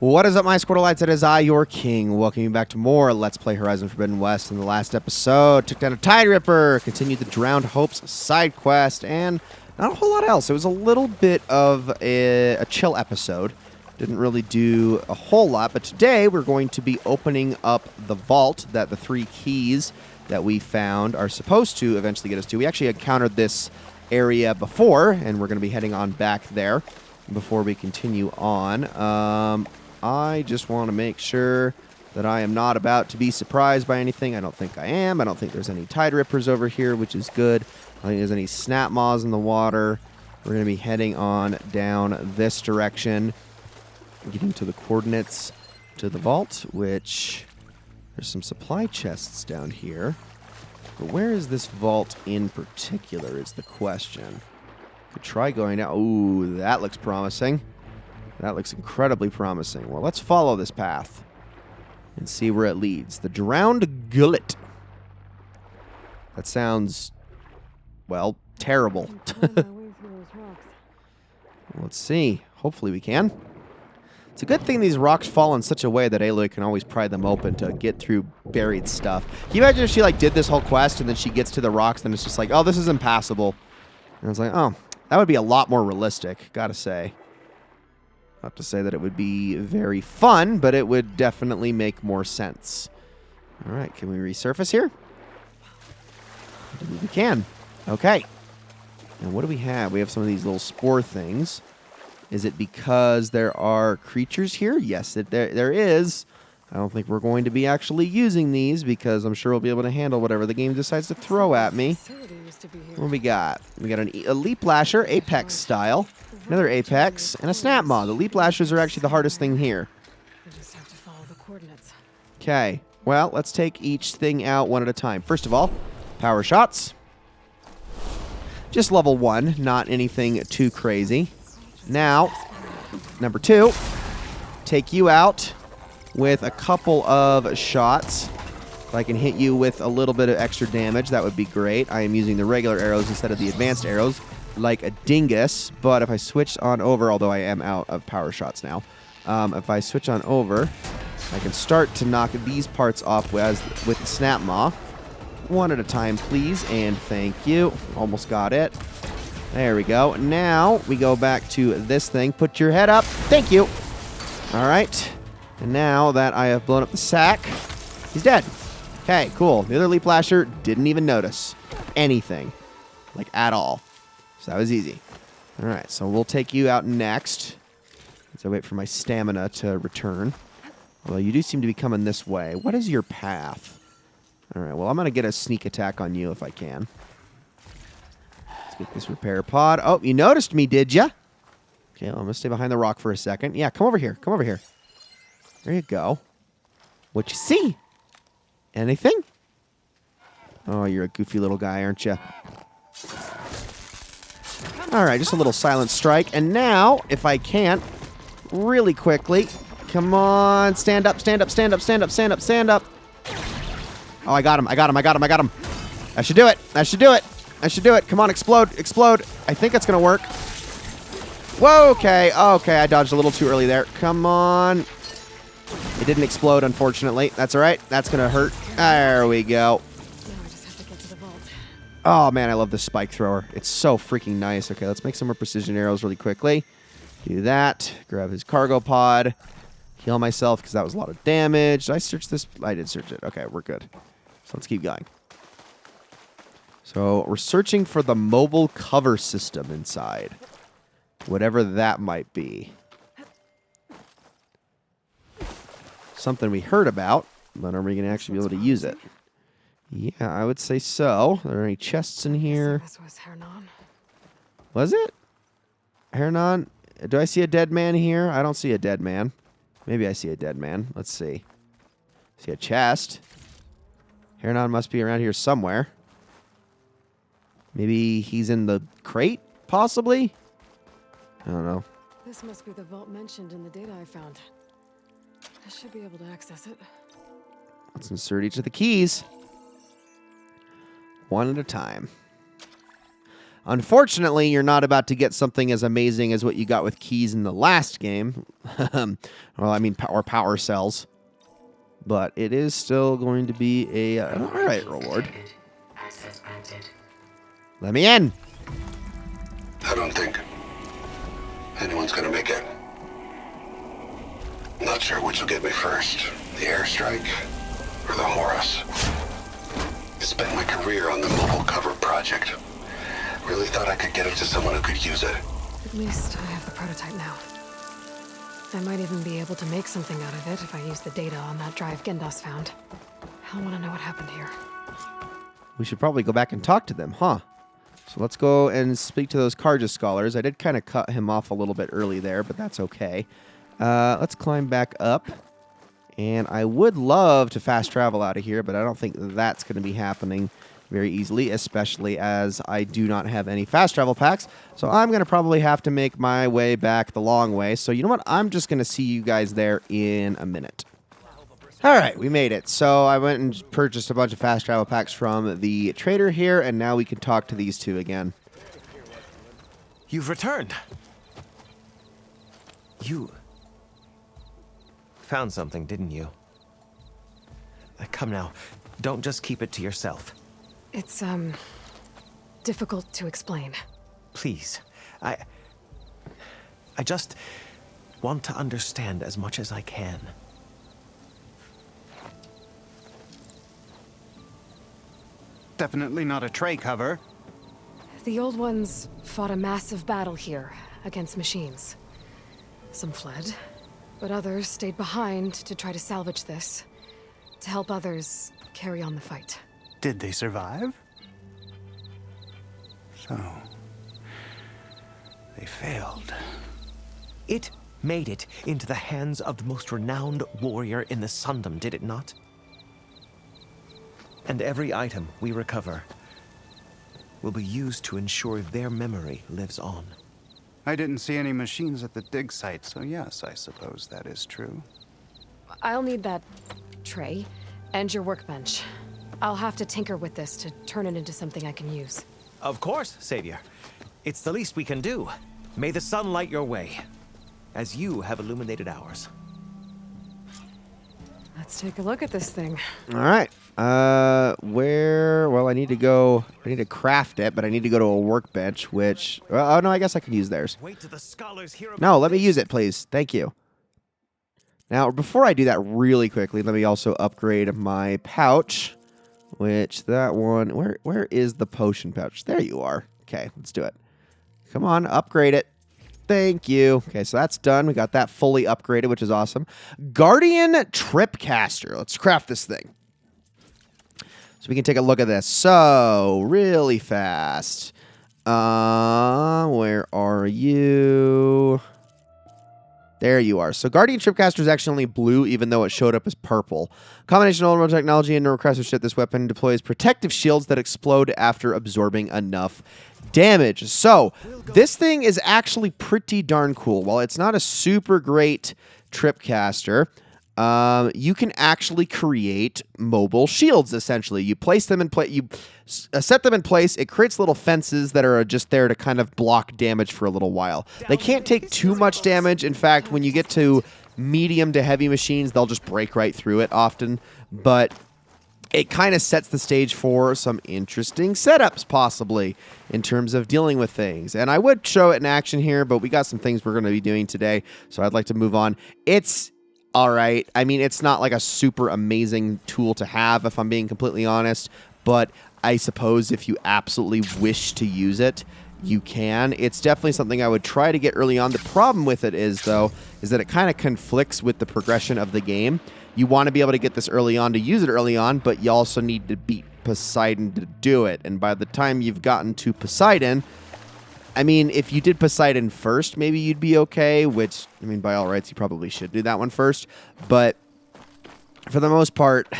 What is up, my Squirtleites? It is I, your king. Welcome you back to more Let's Play Horizon Forbidden West. In the last episode, took down a Tide Ripper, continued the Drowned Hopes side quest, and not a whole lot else. It was a little bit of a chill episode. Didn't really do a whole lot, but today we're going to be opening up the vault that the 3 keys that we found are supposed to eventually get us to. We actually encountered this area before, and we're going to be heading on back there before we continue on. I just want to make sure that I am not about to be surprised by anything. I don't think I am. I don't think there's any Tide Rippers over here, which is good. I don't think there's any Snap Maws in the water. We're going to be heading on down this direction, getting to the coordinates to the vault, which there's some supply chests down here. But where is this vault in particular is the question. Could try going down. Ooh, that looks promising. That looks incredibly promising. Well, let's follow this path and see where it leads. The Drowned Gullet. That sounds, well, terrible. Let's see. Hopefully we can. It's a good thing these rocks fall in such a way that Aloy can always pry them open to get through buried stuff. Can you imagine if she did this whole quest and then she gets to the rocks and it's just like, oh, this is impassable. And I was like, oh, that would be a lot more realistic, gotta say. Not to say that it would be very fun, but it would definitely make more sense. All right, can we resurface here? I believe we can. Okay. And what do we have? We have some of these little spore things. Is it because there are creatures here? Yes, there is. I don't think we're going to be actually using these because I'm sure we'll be able to handle whatever the game decides to throw at me. What do we got? We got a Leap Lasher, Apex style, another Apex, and a Snap Maw. The Leap Lashers are actually the hardest thing here. We just have to follow the coordinates. Okay, well, let's take each thing out one at a time. First of all, power shots. Just level 1, not anything too crazy. Now, number 2, take you out with a couple of shots. If I can hit you with a little bit of extra damage, that would be great. I am using the regular arrows instead of the advanced arrows, like a dingus. But if I switch on over, although I am out of power shots now, if I switch on over, I can start to knock these parts off with the Snap Maw. One at a time, please, and thank you. Almost got it. There we go. Now we go back to this thing. Put your head up. Thank you. All right. And now that I have blown up the sack, he's dead. Okay, cool. The other Leap Lasher didn't even notice anything, like at all. So that was easy. All right, so we'll take you out next as I wait for my stamina to return. Although you do seem to be coming this way. What is your path? All right, well, I'm going to get a sneak attack on you if I can. Let's get this repair pod. Oh, you noticed me, did ya? Okay, well, I'm going to stay behind the rock for a second. Yeah, come over here. Come over here. There you go. What you see? Anything? Oh, you're a goofy little guy, aren't you? All right, just a little silent strike. And now, if I can, really quickly, come on, stand up, stand up, stand up, stand up, stand up, stand up. Oh, I got him, I got him, I got him, I got him. I should do it, I should do it, I should do it. Come on, explode, explode. I think it's going to work. Whoa, okay, okay, I dodged a little too early there. Come on. It didn't explode, unfortunately. That's all right. That's going to hurt. There we go. Now I just have to get to the vault. Oh, man, I love this spike thrower. It's so freaking nice. Okay, let's make some more precision arrows really quickly. Do that. Grab his cargo pod. Heal myself because that was a lot of damage. Did I search this? I did search it. Okay, we're good. So let's keep going. So we're searching for the mobile cover system inside. Whatever that might be. Something we heard about, but are we going to actually be able to use it? Yeah, I would say so. Are there any chests in here? This was Hernan. Was it? Hernan? Do I see a dead man here? I don't see a dead man. Maybe I see a dead man. Let's see. See a chest. Hernan must be around here somewhere. Maybe he's in the crate, possibly? I don't know. This must be the vault mentioned in the data I found. I should be able to access it. Let's insert each of the keys. One at a time. Unfortunately, you're not about to get something as amazing as what you got with keys in the last game. Well, I mean, or power cells. But it is still going to be an alright reward. Let me in! I don't think anyone's gonna make it. Not sure which will get me first. The airstrike or the Horus. I spent my career on the mobile cover project. Really thought I could get it to someone who could use it. At least I have the prototype now. I might even be able to make something out of it if I use the data on that drive Gendas found. I want to know what happened here. We should probably go back and talk to them, huh? So let's go and speak to those carja scholars. I did kind of cut him off a little bit early there, but that's okay. Let's climb back up. And I would love to fast travel out of here, but I don't think that's going to be happening very easily, especially as I do not have any fast travel packs. So I'm going to probably have to make my way back the long way. So you know what? I'm just going to see you guys there in a minute. All right, we made it. So I went and purchased a bunch of fast travel packs from the trader here, and now we can talk to these two again. You've returned. You found something, didn't you? Come now, don't just keep it to yourself. It's, difficult to explain. Please, I just want to understand as much as I can. Definitely not a tray cover. The old ones fought a massive battle here against machines. Some fled, but others stayed behind to try to salvage this, to help others carry on the fight. Did they survive? So, they failed. It made it into the hands of the most renowned warrior in the Sundom, did it not? And every item we recover will be used to ensure their memory lives on. I didn't see any machines at the dig site, so yes, I suppose that is true. I'll need that tray and your workbench. I'll have to tinker with this to turn it into something I can use. Of course, Savior. It's the least we can do. May the sun light your way, as you have illuminated ours. Let's take a look at this thing. All right. Well, I need to craft it, but I need to go to a workbench, which, well, oh no, I guess I can use theirs. Wait till the scholars hear about No, let me this. use it, please. Thank you. Now, before I do that really quickly, let me also upgrade my pouch, which that one, where is the potion pouch? There you are. Okay, let's do it. Come on, upgrade it. Thank you. Okay, so that's done. We got that fully upgraded, which is awesome. Guardian Tripcaster. Let's craft this thing. So we can take a look at this. So, really fast. Where are you? There you are. So Guardian Tripcaster is actually only blue, even though it showed up as purple. Combination of old technology and neurocraftsmanship, this weapon deploys protective shields that explode after absorbing enough damage. So this thing is actually pretty darn cool. While it's not a super great Tripcaster, you can actually create mobile shields, essentially. You place them in place, you set them in place, it creates little fences that are just there to kind of block damage for a little while. They can't take too much damage. In fact, when you get to medium to heavy machines, they'll just break right through it often. But it kind of sets the stage for some interesting setups, possibly, in terms of dealing with things. And I would show it in action here, but we got some things we're going to be doing today, so I'd like to move on. It's all right. I mean, it's not like a super amazing tool to have, if I'm being completely honest, but I suppose if you absolutely wish to use it, you can. It's definitely something I would try to get early on. The problem with it is, though, is that it kind of conflicts with the progression of the game. You want to be able to get this early on to use it early on, but you also need to beat Poseidon to do it. And by the time you've gotten to Poseidon, I mean, if you did Poseidon first, maybe you'd be okay, which, I mean, by all rights, you probably should do that one first. But for the most part,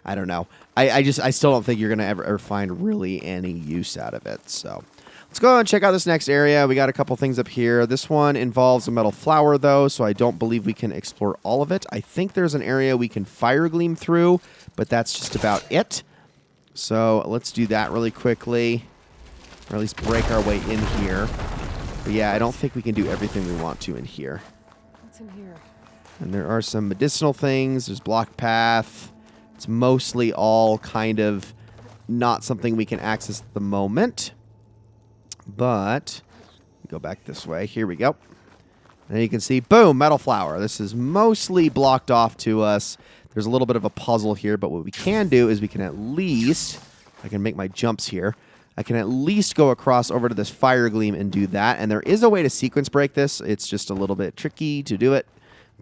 I don't know. I still don't think you're going to ever find really any use out of it. So let's go and check out this next area. We got a couple things up here. This one involves a metal flower, though, so I don't believe we can explore all of it. I think there's an area we can fire gleam through, but that's just about it. So let's do that really quickly. Or at least break our way in here. But yeah, I don't think we can do everything we want to in here. What's in here? And there are some medicinal things. There's blocked path. It's mostly all kind of not something we can access at the moment. But go back this way. Here we go. And you can see, boom, metal flower. This is mostly blocked off to us. There's a little bit of a puzzle here, but what we can do is we can at least, I can make my jumps here, I can at least go across over to this fire gleam and do that. And there is a way to sequence break this. It's just a little bit tricky to do it,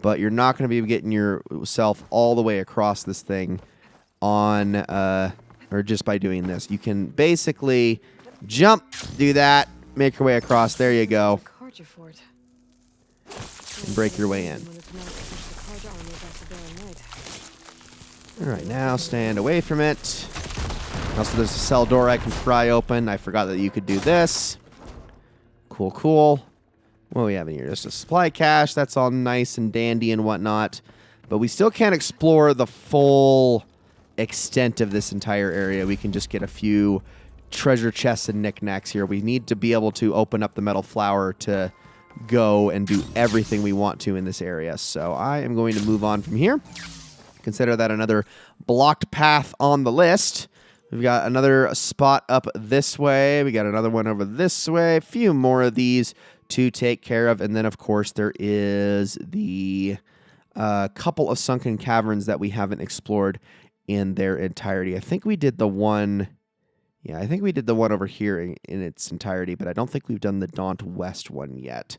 but you're not going to be getting yourself all the way across this thing on, or just by doing this. You can basically jump, do that, make your way across. There you go. Carja fort. And break your way in. All right, now stand away from it. Also, there's a cell door I can pry open. I forgot that you could do this. Cool, cool. What do we have in here? Just a supply cache. That's all nice and dandy and whatnot. But we still can't explore the full extent of this entire area. We can just get a few treasure chests and knickknacks here. We need to be able to open up the metal flower to go and do everything we want to in this area. So I am going to move on from here. Consider that another blocked path on the list. We've got another spot up this way. We got another one over this way. A few more of these to take care of. And then, of course, there is the couple of sunken caverns that we haven't explored in their entirety. I think we did the one... Yeah, I think we did the one over here in its entirety, but I don't think we've done the Daunt West one yet.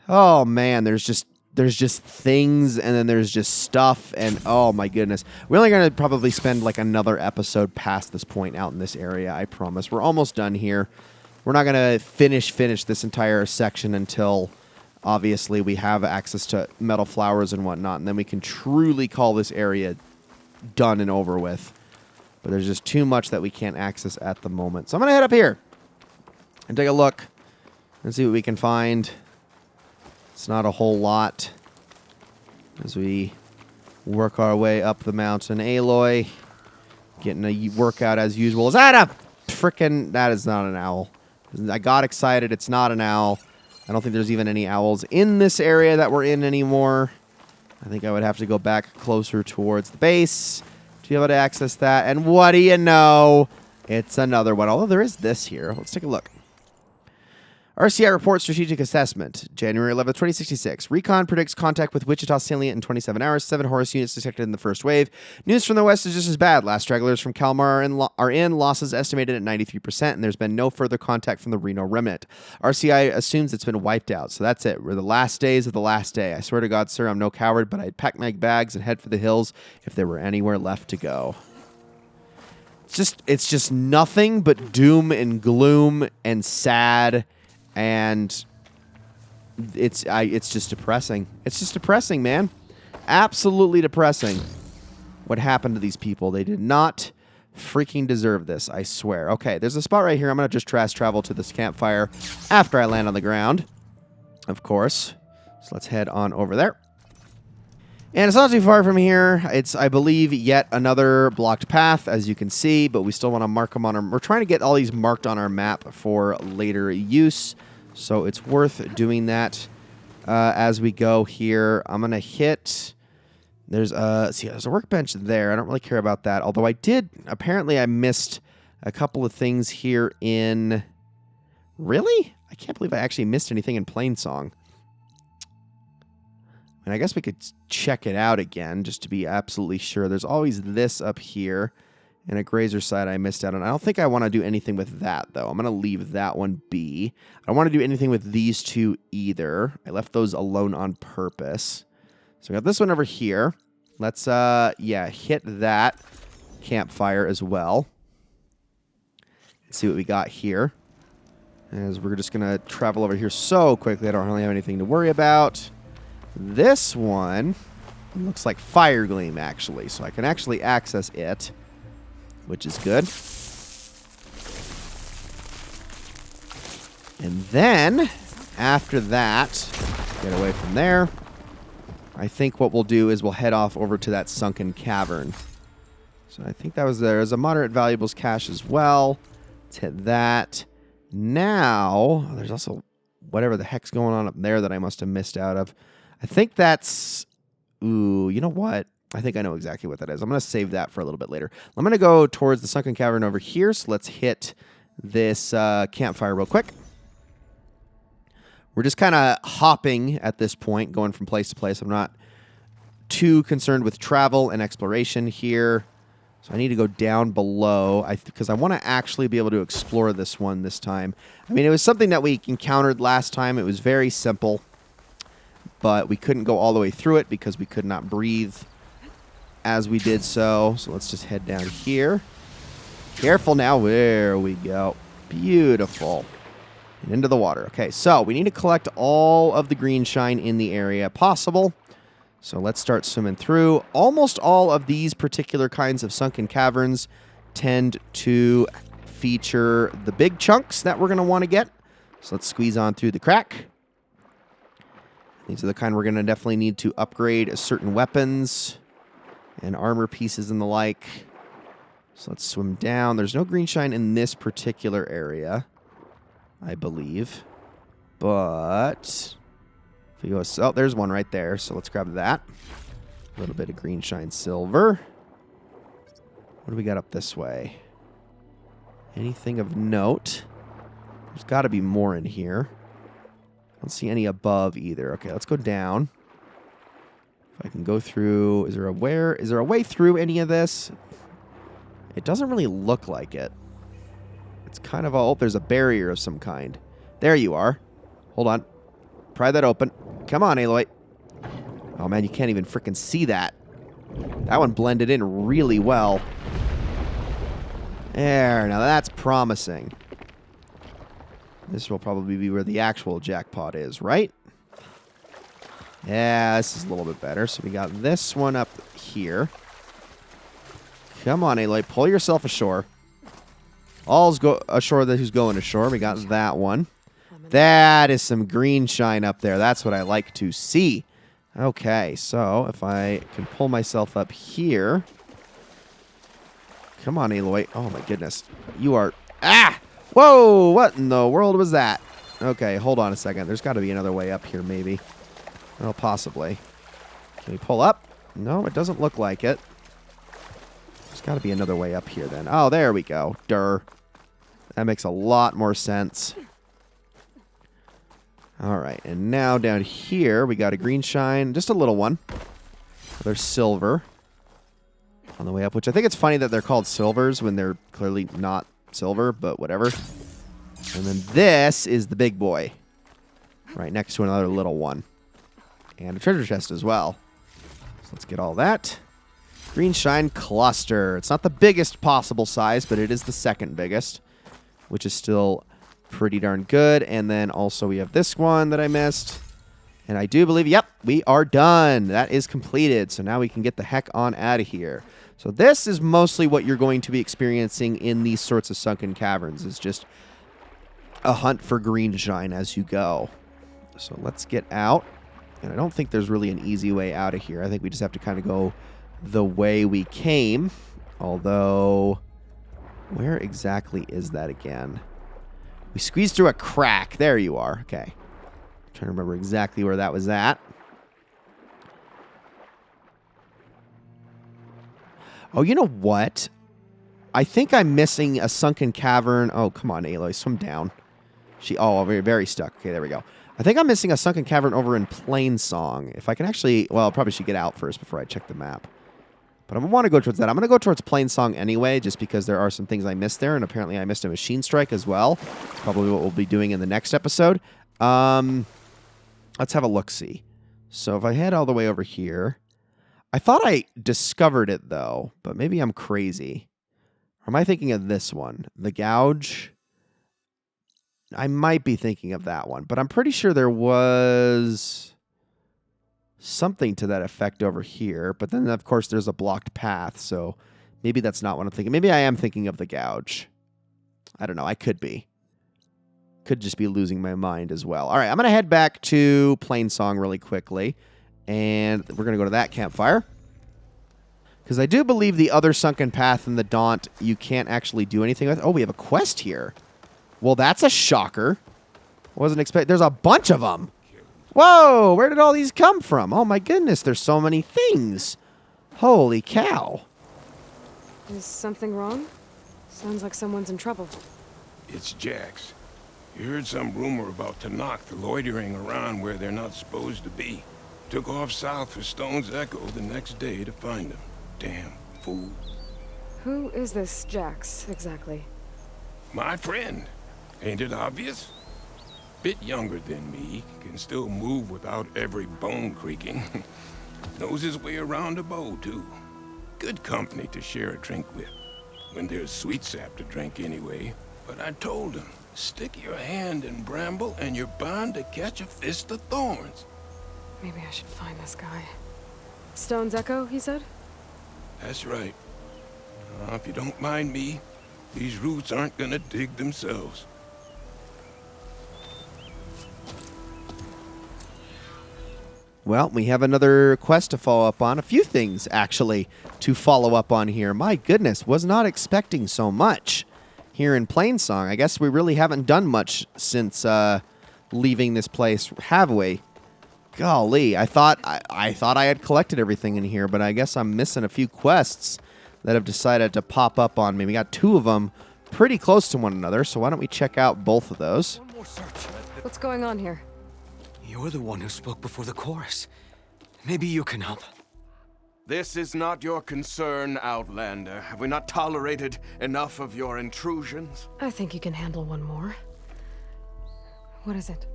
Oh, man, there's just things, and then there's just stuff, and oh, my goodness. We're only going to probably spend, like, another episode past this point out in this area, I promise. We're almost done here. We're not going to finish this entire section until, obviously, we have access to metal flowers and whatnot, and then we can truly call this area done and over with. But there's just too much that we can't access at the moment. So I'm going to head up here and take a look and see what we can find. It's not a whole lot as we work our way up the mountain. Aloy, getting a workout as usual. Is that a frickin'... That is not an owl. I got excited. It's not an owl. I don't think there's even any owls in this area that we're in anymore. I think I would have to go back closer towards the base to be able to access that. And what do you know? It's another one. Although there is this here. Let's take a look. RCI reports strategic assessment. January 11th, 2066. Recon predicts contact with Wichita salient in 27 hours. 7 Horus units detected in the first wave. News from the west is just as bad. Last stragglers from Kalmar are in. Losses estimated at 93%, and there's been no further contact from the Reno remnant. RCI assumes it's been wiped out. So that's it. We're the last days of the last day. I swear to God, sir, I'm no coward, but I'd pack my bags and head for the hills if there were anywhere left to go. It's just nothing but doom and gloom and sad. And it's just depressing. It's just depressing, man. Absolutely depressing. What happened to these people? They did not freaking deserve this, I swear. Okay, there's a spot right here. I'm going to just fast travel to this campfire after I land on the ground, of course. So let's head on over there. And it's not too far from here. It's, I believe, yet another blocked path, as you can see, but we still want to mark them on our... We're trying to get all these marked on our map for later use, so it's worth doing that as we go here. I'm going to hit... There's a workbench there. I don't really care about that, although I did... Apparently, I missed a couple of things here in... Really? I can't believe I actually missed anything in Plainsong. And I guess we could check it out again just to be absolutely sure. There's always this up here and a grazer side I missed out on. I don't think I want to do anything with that, though. I'm going to leave that one be. I don't want to do anything with these two either. I left those alone on purpose. So we got this one over here. Let's, hit that campfire as well. Let's see what we got here. As we're just going to travel over here so quickly, I don't really have anything to worry about. This one looks like Fire Gleam, actually, so I can actually access it, which is good. And then, after that, get away from there. I think what we'll do is we'll head off over to that sunken cavern. So I think that was there. There's a moderate valuables cache as well. Let's hit that. Now, there's also whatever the heck's going on up there that I must have missed out of. I think that's... Ooh, you know what? I think I know exactly what that is. I'm going to save that for a little bit later. I'm going to go towards the sunken cavern over here, so let's hit this campfire real quick. We're just kind of hopping at this point, going from place to place. I'm not too concerned with travel and exploration here. So I need to go down below because I want to actually be able to explore this one this time. I mean, it was something that we encountered last time. It was very simple, but we couldn't go all the way through it because we could not breathe as we did so. So let's just head down here. Careful now. There we go. Beautiful. And into the water. Okay, so we need to collect all of the green shine in the area possible. So let's start swimming through. Almost all of these particular kinds of sunken caverns tend to feature the big chunks that we're going to want to get. So let's squeeze on through the crack. These are the kind we're going to definitely need to upgrade certain weapons and armor pieces and the like. So let's swim down. There's no green shine in this particular area, I believe. But... if we go, oh, there's one right there. So let's grab that. A little bit of green shine silver. What do we got up this way? Anything of note? There's got to be more in here. I don't see any above either. Okay, let's go down. If I can go through, is there a way through any of this? It doesn't really look like it. It's kind of all, oh, there's a barrier of some kind. There you are. Hold on. Pry that open. Come on, Aloy. Oh, man, you can't even freaking see that. That one blended in really well. There, now that's promising. This will probably be where the actual jackpot is, right? Yeah, this is a little bit better. So we got this one up here. Come on, Aloy, pull yourself ashore. All's go ashore that who's going ashore. We got that one. That is some green shine up there. That's what I like to see. Okay, so if I can pull myself up here. Come on, Aloy. Oh, my goodness. You are... Ah! Whoa! What in the world was that? Okay, hold on a second. There's got to be another way up here, maybe. Well, possibly. Can we pull up? No, it doesn't look like it. There's got to be another way up here, then. Oh, there we go. Durr. That makes a lot more sense. All right, and now down here, we got a green shine, just a little one. There's silver on the way up, which I think it's funny that they're called silvers when they're clearly not silver, but whatever. And then this is the big boy, right next to another little one. And a treasure chest as well. So let's get all that. Green shine cluster. It's not the biggest possible size, but it is the second biggest, which is still... pretty darn good. And then also we have this one that I missed. And I do believe, yep, we are done. That is completed. So now we can get the heck on out of here. So this is mostly what you're going to be experiencing in these sorts of sunken caverns. Is just a hunt for green shine as you go. So let's get out. And I don't think there's really an easy way out of here. I think we just have to kind of go the way we came. Although, where exactly is that again? We squeezed through a crack. There you are. Okay. I'm trying to remember exactly where that was at. Oh, you know what? I think I'm missing a sunken cavern. Oh, come on, Aloy. Swim down. Oh, very, very stuck. Okay, there we go. I think I'm missing a sunken cavern over in Plainsong. If I can actually... well, I probably should get out first before I check the map. But I want to go towards that. I'm going to go towards Plainsong anyway, just because there are some things I missed there, and apparently I missed a machine strike as well. It's probably what we'll be doing in the next episode. Let's have a look-see. So if I head all the way over here... I thought I discovered it, though, but maybe I'm crazy. Or am I thinking of this one? The Gouge? I might be thinking of that one, but I'm pretty sure there was... something to that effect over here. But then, of course, there's a blocked path, so maybe that's not what I'm thinking. Maybe I am thinking of the Gouge. I don't know. I could be. Could just be losing my mind as well. All right, I'm going to head back to Plainsong really quickly, and we're going to go to that campfire. Because I do believe the other sunken path in the Daunt you can't actually do anything with. Oh, we have a quest here. Well, that's a shocker. Wasn't expect. There's a bunch of them. Whoa, where did all these come from? Oh my goodness, there's so many things. Holy cow. Is something wrong? Sounds like someone's in trouble. It's Jax. You heard some rumor about Tanakh loitering around where they're not supposed to be. Took off south for Stone's Echo the next day to find him. Damn fool. Who is this Jax, exactly? My friend. Ain't it obvious? Bit younger than me, can still move without every bone creaking. Knows his way around a bow, too. Good company to share a drink with. When there's sweet sap to drink anyway. But I told him, stick your hand in bramble and you're bound to catch a fist of thorns. Maybe I should find this guy. Stone's Echo, he said? That's right. If you don't mind me, these roots aren't gonna dig themselves. Well, we have another quest to follow up on. A few things, actually, to follow up on here. My goodness, was not expecting so much here in Plainsong. I guess we really haven't done much since leaving this place, have we? Golly, I thought I had collected everything in here, but I guess I'm missing a few quests that have decided to pop up on me. We got 2 of them pretty close to one another, so why don't we check out both of those? One more search. What's going on here? You're the one who spoke before the chorus. Maybe you can help. This is not your concern, Outlander. Have we not tolerated enough of your intrusions? I think you can handle one more. What is it?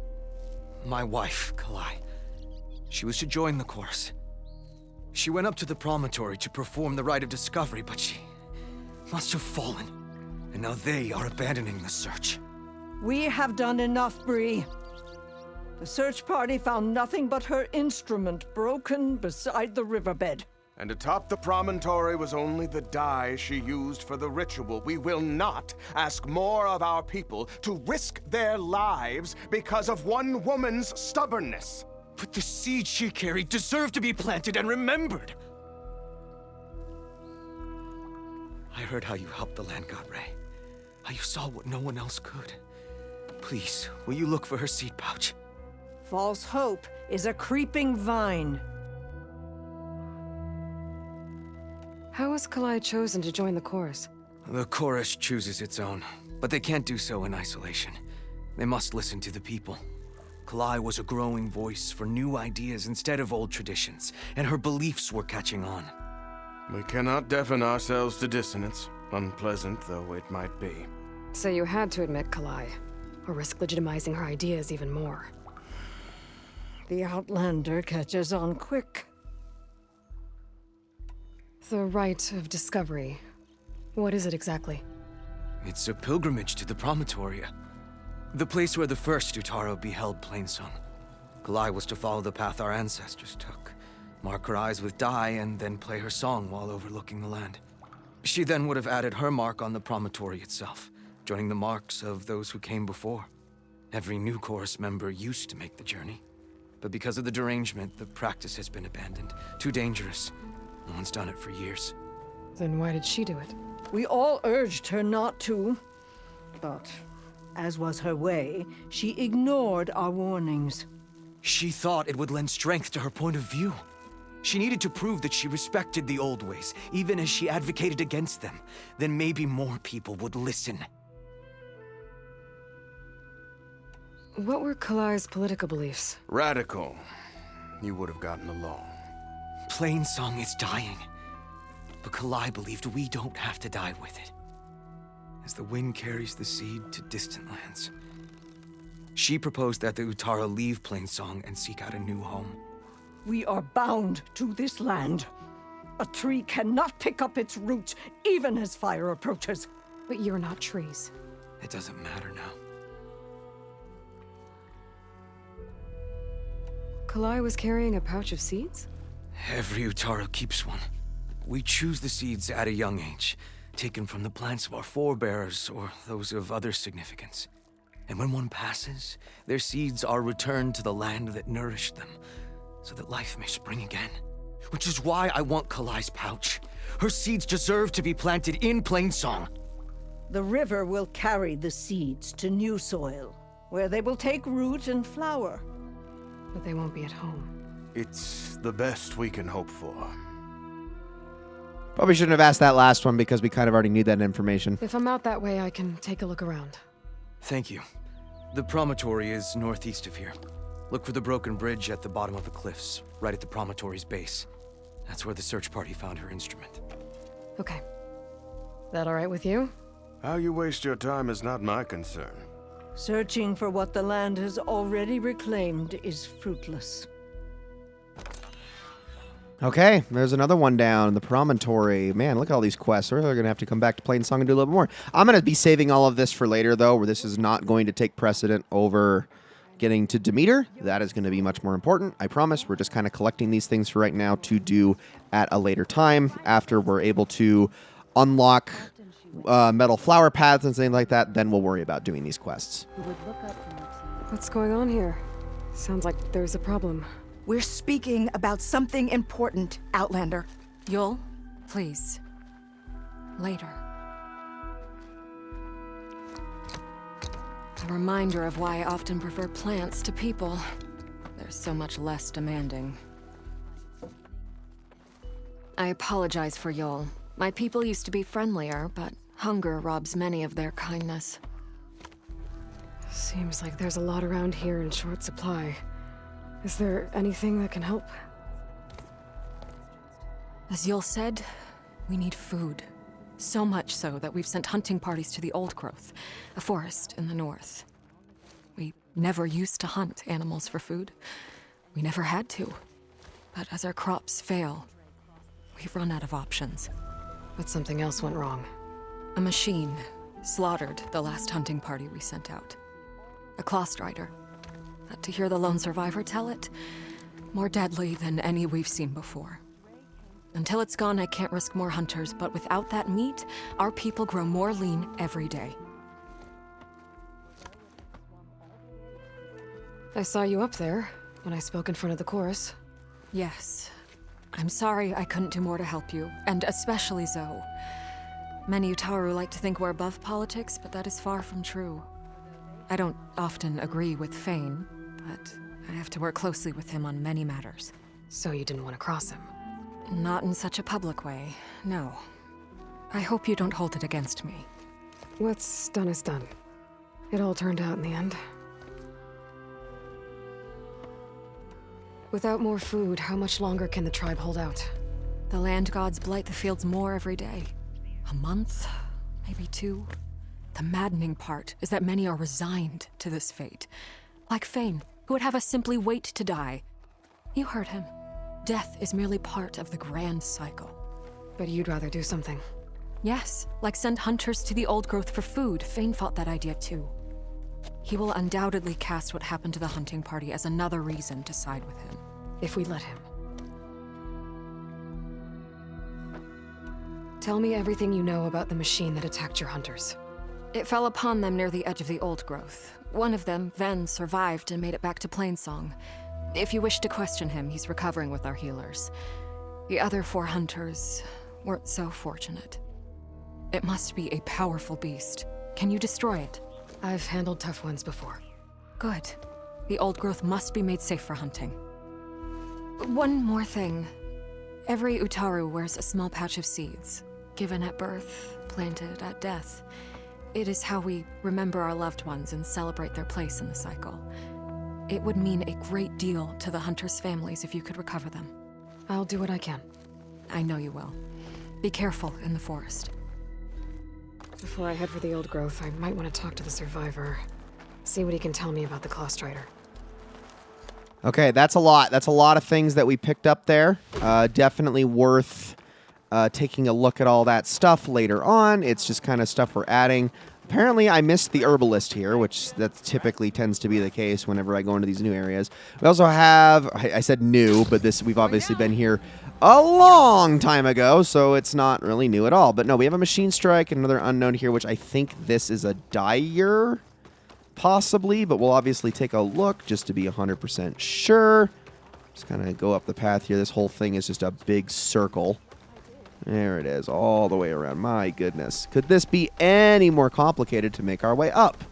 My wife, Kalai. She was to join the chorus. She went up to the promontory to perform the rite of discovery, but she must have fallen. And now they are abandoning the search. We have done enough, Bree. The search party found nothing but her instrument broken beside the riverbed. And atop the promontory was only the dye she used for the ritual. We will not ask more of our people to risk their lives because of one woman's stubbornness. But the seed she carried deserved to be planted and remembered. I heard how you helped the land god Ray. How you saw what no one else could. Please, will you look for her seed pouch? False hope is a creeping vine. How was Kalai chosen to join the chorus? The chorus chooses its own, but they can't do so in isolation. They must listen to the people. Kalai was a growing voice for new ideas instead of old traditions, and her beliefs were catching on. We cannot deafen ourselves to dissonance, unpleasant though it might be. So you had to admit Kalai, or risk legitimizing her ideas even more. The Outlander catches on quick. The rite of discovery. What is it exactly? It's a pilgrimage to the promontory. The place where the first Utaro beheld Plainsong. Kalai was to follow the path our ancestors took. Mark her eyes with dye and then play her song while overlooking the land. She then would have added her mark on the promontory itself, joining the marks of those who came before. Every new chorus member used to make the journey. But because of the derangement, the practice has been abandoned. Too dangerous. No one's done it for years. Then why did she do it? We all urged her not to, but as was her way, she ignored our warnings. She thought it would lend strength to her point of view. She needed to prove that she respected the old ways, even as she advocated against them. Then maybe more people would listen. What were Kalai's political beliefs? Radical. You would have gotten along. Plainsong is dying. But Kalai believed we don't have to die with it. As the wind carries the seed to distant lands. She proposed that the Utara leave Plainsong and seek out a new home. We are bound to this land. A tree cannot pick up its roots, even as fire approaches. But you're not trees. It doesn't matter now. Kalai was carrying a pouch of seeds? Every Utara keeps one. We choose the seeds at a young age, taken from the plants of our forebears or those of other significance. And when one passes, their seeds are returned to the land that nourished them, so that life may spring again. Which is why I want Kalai's pouch. Her seeds deserve to be planted in Plainsong. The river will carry the seeds to new soil, where they will take root and flower. But they won't be at home. It's the best we can hope for. Probably shouldn't have asked that last one because we kind of already knew that information. If I'm out that way, I can take a look around. Thank you. The promontory is northeast of here. Look for the broken bridge at the bottom of the cliffs, right at the promontory's base. That's where the search party found her instrument. Okay. That all right with you? How you waste your time is not my concern. Searching for what the land has already reclaimed is fruitless. Okay, there's another one down, the promontory. Man, look at all these quests. We're going to have to come back to Plain Song and do a little bit more. I'm going to be saving all of this for later, though, where this is not going to take precedent over getting to Demeter. That is going to be much more important, I promise. We're just kind of collecting these things for right now to do at a later time after we're able to unlock metal flower paths and things like that. Then we'll worry about doing these quests. What's going on here? Sounds like there's a problem. We're speaking about something important, Outlander. Yul, please. Later. A reminder of why I often prefer plants to people. They're so much less demanding. I apologize for Yul. My people used to be friendlier, but hunger robs many of their kindness. Seems like there's a lot around here in short supply. Is there anything that can help? As Yul said, we need food. So much so that we've sent hunting parties to the Old Growth, a forest in the north. We never used to hunt animals for food. We never had to. But as our crops fail, we've run out of options. But something else went wrong. A machine slaughtered the last hunting party we sent out. A claw strider. But to hear the lone survivor tell it, more deadly than any we've seen before. Until it's gone, I can't risk more hunters, but without that meat, our people grow more lean every day. I saw you up there when I spoke in front of the chorus. Yes. I'm sorry I couldn't do more to help you, and especially Zoe. Many Utaru like to think we're above politics, but that is far from true. I don't often agree with Fane, but I have to work closely with him on many matters. So you didn't want to cross him? Not in such a public way, no. I hope you don't hold it against me. What's done is done. It all turned out in the end. Without more food, how much longer can the tribe hold out? The land gods blight the fields more every day. A month? Maybe 2? The maddening part is that many are resigned to this fate. Like Fane, who would have us simply wait to die. You heard him. Death is merely part of the grand cycle. But you'd rather do something? Yes, like send hunters to the Old Growth for food. Fane fought that idea too. He will undoubtedly cast what happened to the hunting party as another reason to side with him. If we let him. Tell me everything you know about the machine that attacked your hunters. It fell upon them near the edge of the Old Growth. One of them, Ven, survived and made it back to Plainsong. If you wish to question him, he's recovering with our healers. The other 4 hunters weren't so fortunate. It must be a powerful beast. Can you destroy it? I've handled tough ones before. Good. The Old Growth must be made safe for hunting. One more thing. Every Utaru wears a small pouch of seeds, given at birth, planted at death. It is how we remember our loved ones and celebrate their place in the cycle. It would mean a great deal to the hunters' families if you could recover them. I'll do what I can. I know you will. Be careful in the forest. Before I head for the Old Growth, I might want to talk to the survivor. See what he can tell me about the Claw Strider. Okay, that's a lot. That's a lot of things that we picked up there. Definitely worth taking a look at all that stuff later on. It's just kind of stuff we're adding. Apparently, I missed the herbalist here, which that typically tends to be the case whenever I go into these new areas. We also have, I said new, but we've obviously been here a long time ago, so it's not really new at all. But no, we have a machine strike, another unknown here, which I think this is a dyer, possibly, but we'll obviously take a look just to be 100% sure. Just kind of go up the path here. This whole thing is just a big circle. There it is, all the way around. My goodness. Could this be any more complicated to make our way up?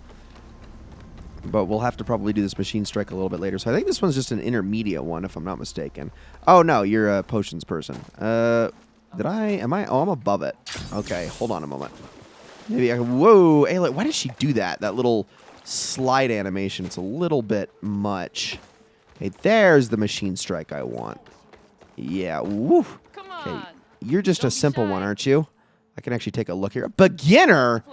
But we'll have to probably do this machine strike a little bit later. So I think this one's just an intermediate one, if I'm not mistaken. Oh, no, you're a potions person. Oh, I'm above it. Okay, hold on a moment. Maybe whoa, Ayla, why did she do that? That little slide animation. It's a little bit much. Okay, there's the machine strike I want. Yeah, woo. Come on. Okay, you're just a simple one, aren't you? I can actually take a look here. Beginner?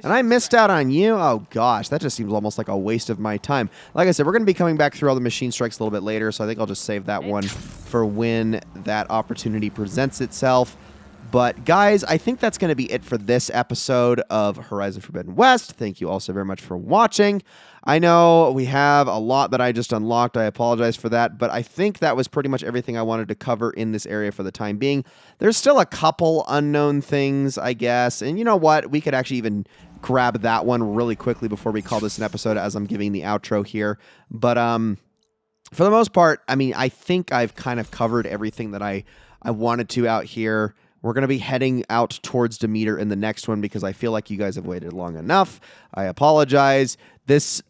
And I missed out on you? Oh, gosh. That just seems almost like a waste of my time. Like I said, we're going to be coming back through all the machine strikes a little bit later, so I think I'll just save that one for when that opportunity presents itself. But, guys, I think that's going to be it for this episode of Horizon Forbidden West. Thank you all so very much for watching. I know we have a lot that I just unlocked. I apologize for that. But I think that was pretty much everything I wanted to cover in this area for the time being. There's still a couple unknown things, I guess. And you know what? We could actually even grab that one really quickly before we call this an episode as I'm giving the outro here. But for the most part, I mean, I think I've kind of covered everything that I wanted to out here. We're going to be heading out towards Demeter in the next one because I feel like you guys have waited long enough. I apologize. This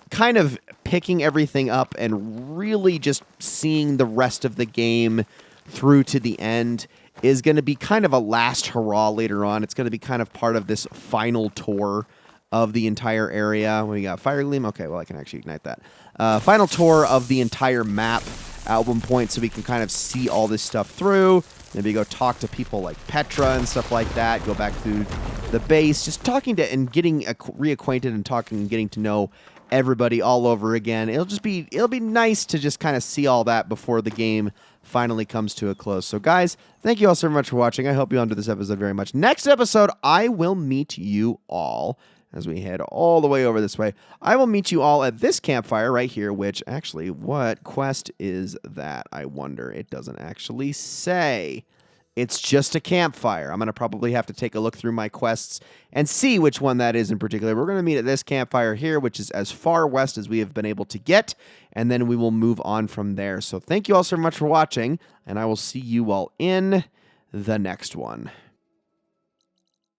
kind of picking everything up and really just seeing the rest of the game through to the end is going to be kind of a last hurrah later on. It's going to be kind of part of this final tour of the entire area. We got Fire Gleam. Okay, well, I can actually ignite that. Final tour of the entire map at one point so we can kind of see all this stuff through. Maybe go talk to people like Petra and stuff like that. Go back through the base. Just talking to and getting reacquainted and talking and getting to know everybody all over again. It'll be nice to just kind of see all that before the game finally comes to a close. So guys, thank you all so much for watching. I hope you enjoyed this episode very much. Next episode, I will meet you all as we head all the way over this way. I will meet you all at this campfire right here, which actually, what quest is that? I wonder. It doesn't actually say. It's just a campfire. I'm going to probably have to take a look through my quests and see which one that is in particular. We're going to meet at this campfire here, which is as far west as we have been able to get, and then we will move on from there. So thank you all so much for watching, and I will see you all in the next one.